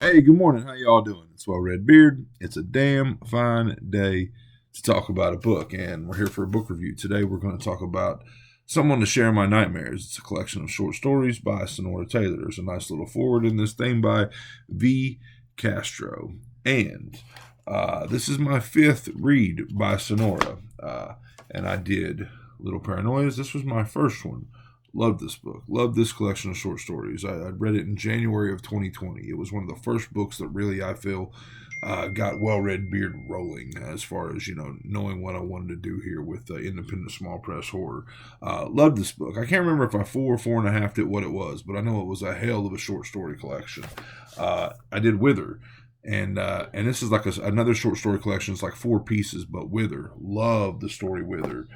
Hey, good morning. How y'all doing? It's Well Red Beard. It's a damn fine day to talk about a book, and we're here for a book review. Today, we're going to talk about Someone to Share My Nightmares. It's a collection of short stories by Sonora Taylor. There's a nice little forward in this thing by V. Castro. And this is my fifth read by Sonora. And I did Little Paranoias. This was my first one. Loved this book. Loved this collection of short stories. I'd read it in January of 2020. It was one of the first books that really I feel got Well Red Beard rolling as far as knowing what I wanted to do here with independent small press horror. Loved this book. I can't remember if I four and a half it what it was, but I know it was a hell of a short story collection. I did Wither. And this is like another short story collection. It's like four pieces, but Wither. Love the story Wither.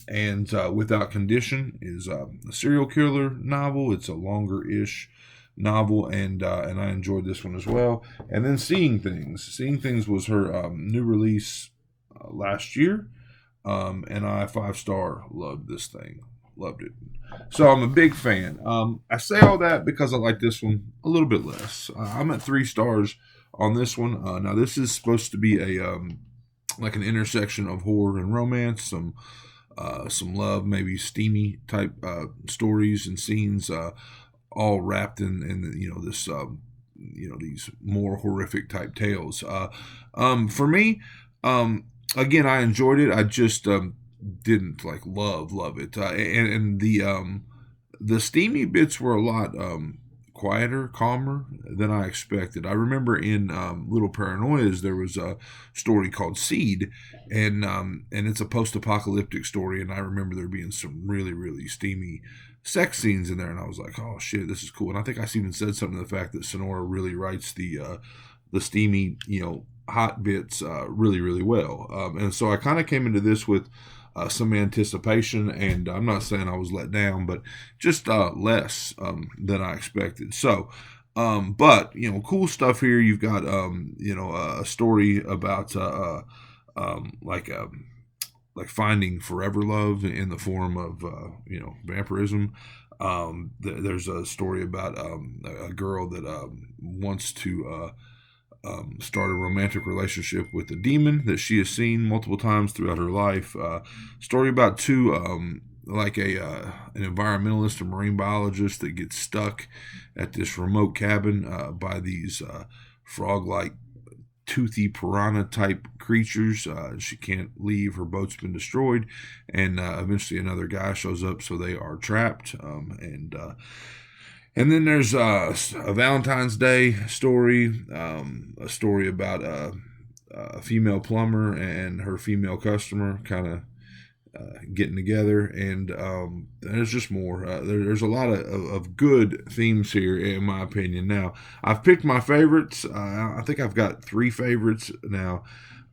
And Without Condition is a serial killer novel. It's a longer-ish novel, and I enjoyed this one as well. And then Seeing Things was her new release last year, and I 5-star loved this thing, loved it. So I'm a big fan. I say all that because I like this one a little bit less. I'm at 3 stars on this one. Now this is supposed to be a like an intersection of horror and romance, some love, maybe steamy type stories and scenes, all wrapped in this these more horrific type tales. For me, again, I enjoyed it. I just didn't like love it, and the steamy bits were a lot quieter, calmer than I expected. I remember in Little Paranoias there was a story called Seed, and it's a post-apocalyptic story. And I remember there being some really steamy sex scenes in there, and I was like, oh shit, this is cool. And I think I even said something to the fact that Sonora really writes the steamy, hot bits really well. And so I kind of came into this with some anticipation, and I'm not saying I was let down, but just less than I expected. So, but cool stuff here. You've got a story about like finding forever love in the form of vampirism. There's a story about a girl that wants to start a romantic relationship with a demon that she has seen multiple times throughout her life. Story about two like an environmentalist, a marine biologist that gets stuck at this remote cabin by these frog-like toothy piranha type creatures. She can't leave. Her boat's been destroyed, and eventually another guy shows up, so they are trapped. And then there's a Valentine's Day story, a story about a female plumber and her female customer kind of getting together, and there's just more. There's a lot of good themes here, in my opinion. Now, I've picked my favorites. I think I've got 3 favorites now.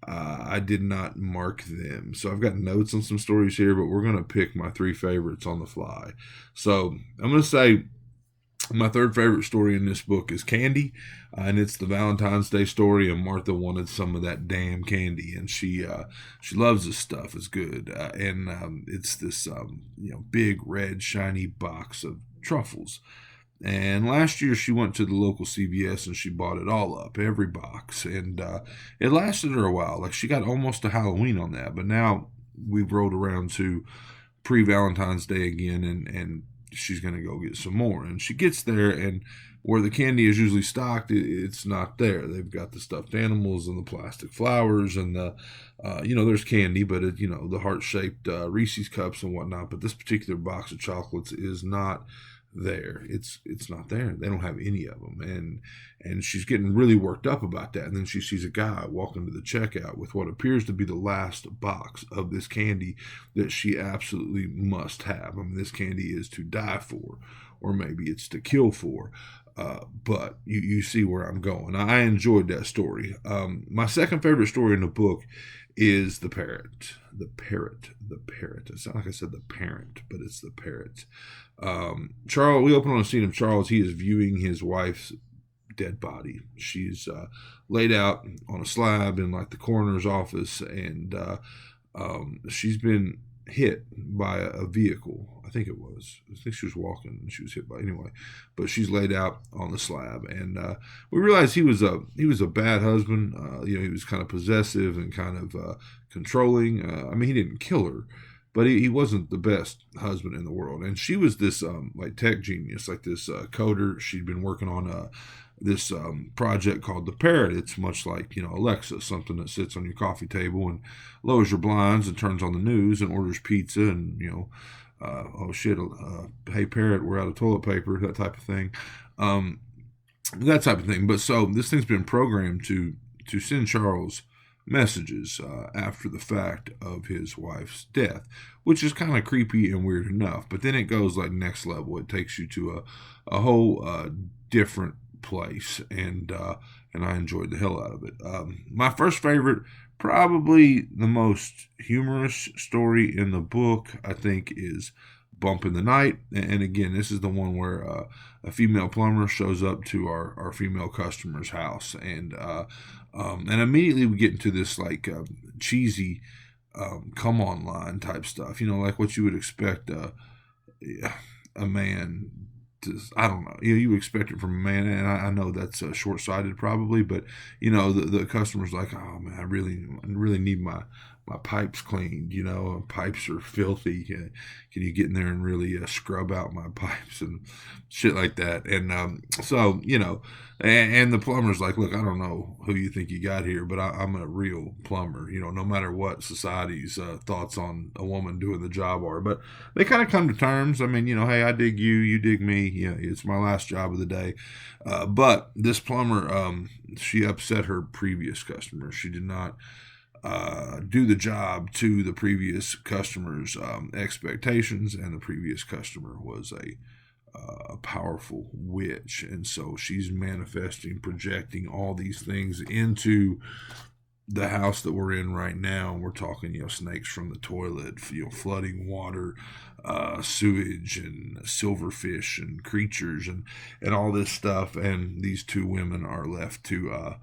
I did not mark them, so I've got notes on some stories here, but we're going to pick my 3 favorites on the fly. So I'm going to say my third favorite story in this book is Candy, and it's the Valentine's Day story. And Martha wanted some of that damn candy, and she loves this stuff. It's good, and it's this big red shiny box of truffles. And last year she went to the local CVS and she bought it all up, every box, and it lasted her a while. Like she got almost to Halloween on that, but now we've rolled around to pre Valentine's Day again, and she's going to go get some more. And she gets there, and where the candy is usually stocked, it's not there. They've got the stuffed animals and the plastic flowers and there's candy, but the heart shaped Reese's cups and whatnot. But this particular box of chocolates is not there. It's not there. They don't have any of them, and she's getting really worked up about that. And then she sees a guy walking to the checkout with what appears to be the last box of this candy that she absolutely must have. I mean, this candy is to die for, or maybe it's to kill for. But you see where I'm going. I enjoyed that story. My second favorite story in the book is the parrot. The parrot. The parrot. It's not like I said the parent, but it's the parrot. Charles. We open on a scene of Charles. He is viewing his wife's dead body. She's laid out on a slab in like the coroner's office, and she's been hit by a vehicle. I think it was. I think she was walking and she was hit by anyway. But she's laid out on the slab, and we realized he was a bad husband. He was kind of possessive and kind of controlling. I mean, he didn't kill her, but he wasn't the best husband in the world. And she was this like tech genius, like this coder. She'd been working on this project called the Parrot. It's much like Alexa, something that sits on your coffee table and lowers your blinds and turns on the news and orders pizza and oh shit, hey Parrot, we're out of toilet paper, that type of thing, that type of thing. But so this thing's been programmed to send Charles messages after the fact of his wife's death, which is kind of creepy and weird enough. But then it goes like next level. It takes you to a whole different place, and I enjoyed the hell out of it. My first favorite, probably the most humorous story in the book, I think, is Bump in the Night. And again, this is the one where a female plumber shows up to our female customer's house, and immediately we get into this like cheesy come on line type stuff, like what you would expect a man to, I don't know, you expect it from a man, and I know that's short sighted probably, but the customer's like, oh man, I really need my pipes cleaned. Pipes are filthy. Can you get in there and really scrub out my pipes and shit like that? And so and the plumber's like, look, I don't know who you think you got here, but I'm a real plumber. No matter what society's thoughts on a woman doing the job are, but they kind of come to terms. I mean, hey, I dig you, you dig me. It's my last job of the day. But this plumber, she upset her previous customer. She did not do the job to the previous customer's expectations, and the previous customer was a powerful witch, and so she's manifesting, projecting all these things into the house that we're in right now. And we're talking, snakes from the toilet, flooding water, sewage, and silverfish and creatures, and all this stuff. And these two women are left to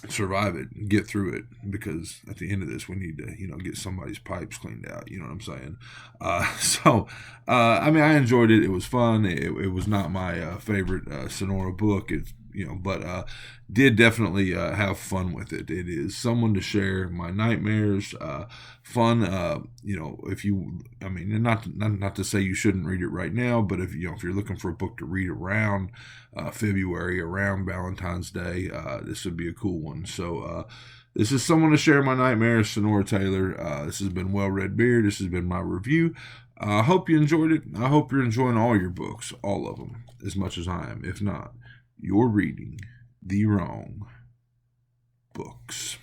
survive it and get through it, because at the end of this we need to get somebody's pipes cleaned out. You know what I'm saying? I mean, I enjoyed it. It was fun. It was not my favorite Sonora book. It's but did definitely have fun with it. It is someone to share my nightmares. Fun. If you, I mean, not to say you shouldn't read it right now, but if you're looking for a book to read around February, around Valentine's Day, this would be a cool one. So this is someone to share my nightmares, Sonora Taylor. This has been Well Read Beard. This has been my review. I hope you enjoyed it. I hope you're enjoying all your books, all of them, as much as I am. If not, you're reading the wrong books.